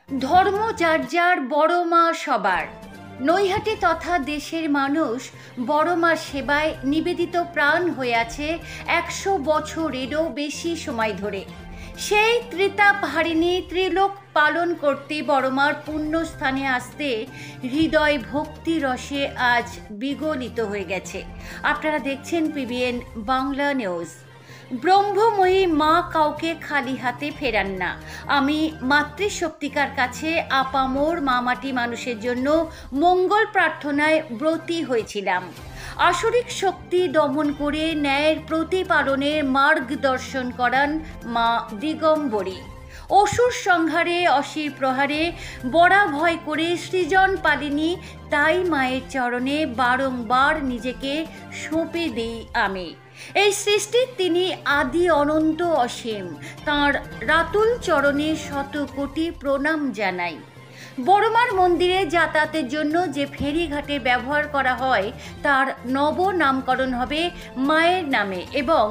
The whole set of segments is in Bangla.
ধর্ম যার যার, বড় মা সবার। নৈহাটি তথা দেশের মানুষ বড় মার সেবায় নিবেদিত প্রাণ হয়ে আছে 100 বছরেরও বেশি সময় ধরে। সেই ত্রিতাপহারিণী ত্রিলোক পালন করতে বড় মার পুণ্যস্থানে আসতে হৃদয় ভক্তি রসে আজ বিগলিত হয়ে গেছে। আপনারা দেখছেন পিবিএন বাংলা নিউজ। ব্রহ্মময়ী মা কাউকে খালি হাতে ফেরান না। আমি মাতৃশক্তিকার কাছে আপামোর মামাটি মানুষের জন্য মঙ্গল প্রার্থনায় ব্রতী হয়েছিলাম। আসরিক শক্তি দমন করে ন্যায়ের প্রতিপালনের মার্গদর্শন করান মা দিগম্বরী। অসুর সংহারে অসির প্রহারে বড়া ভয় করে সৃজন পালিনী, তাই মায়ের চরণে বারংবার নিজেকে সঁপে দিই আমি। এই সৃষ্টির তিনি আদি অনন্ত অসীম, তাঁর রাতুল চরণে শত কোটি প্রণাম জানাই। বড়মার মন্দিরে যাতায়াতের জন্য যে ফেরিঘাটে ব্যবহার করা হয় তার নব নামকরণ হবে মায়ের নামে, এবং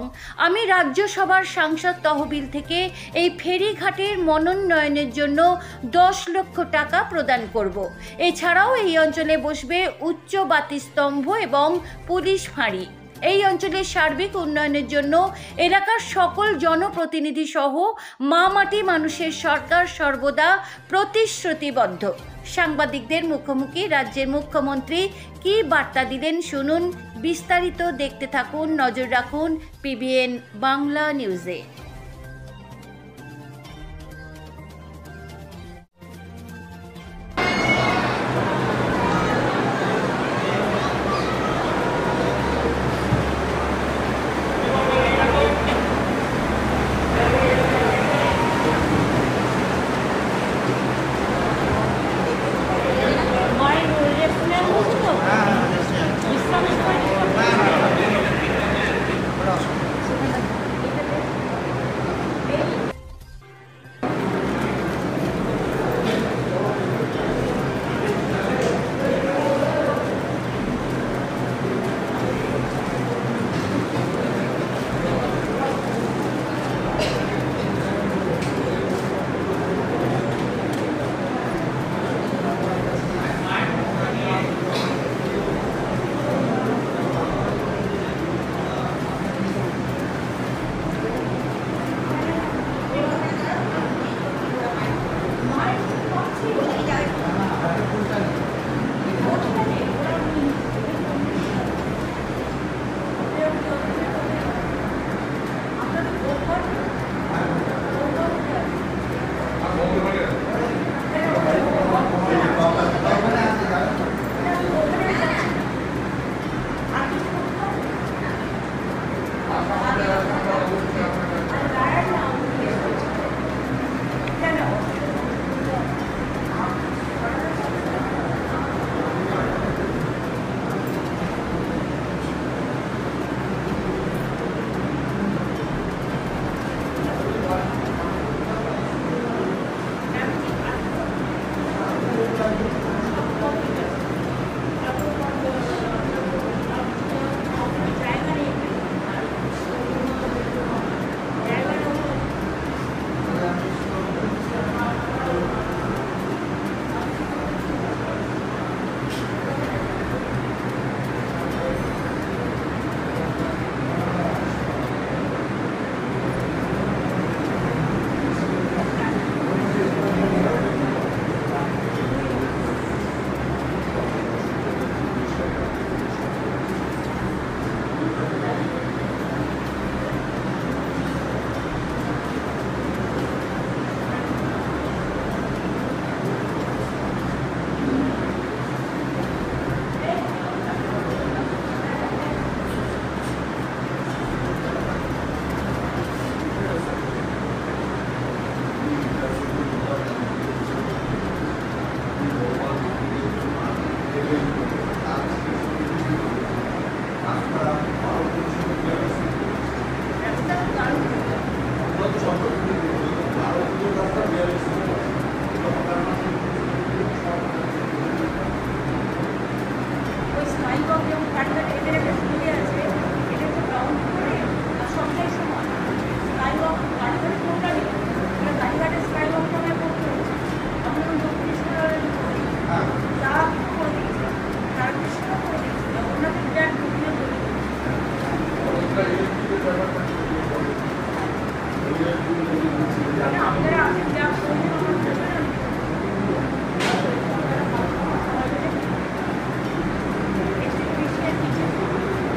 আমি রাজ্যসভার সাংসদ তহবিল থেকে এই ফেরিঘাটের মনোন্নয়নের জন্য 10 লক্ষ টাকা প্রদান করব। এছাড়াও এই অঞ্চলে বসবে উচ্চ বাতিস্তম্ভ এবং পুলিশ ফাঁড়ি। এই অঞ্চলের সার্বিক উন্নয়নের জন্য এলাকার সকল জনপ্রতিনিধি সহ মা মাটি মানুষের সরকার সর্বদা প্রতিশ্রুতিবদ্ধ। সাংবাদিকদের মুখোমুখি রাজ্যের মুখ্যমন্ত্রী কি বার্তা দিলেন শুনুন। বিস্তারিত দেখতে থাকুন, নজর রাখুন পিবিএন বাংলা নিউজে।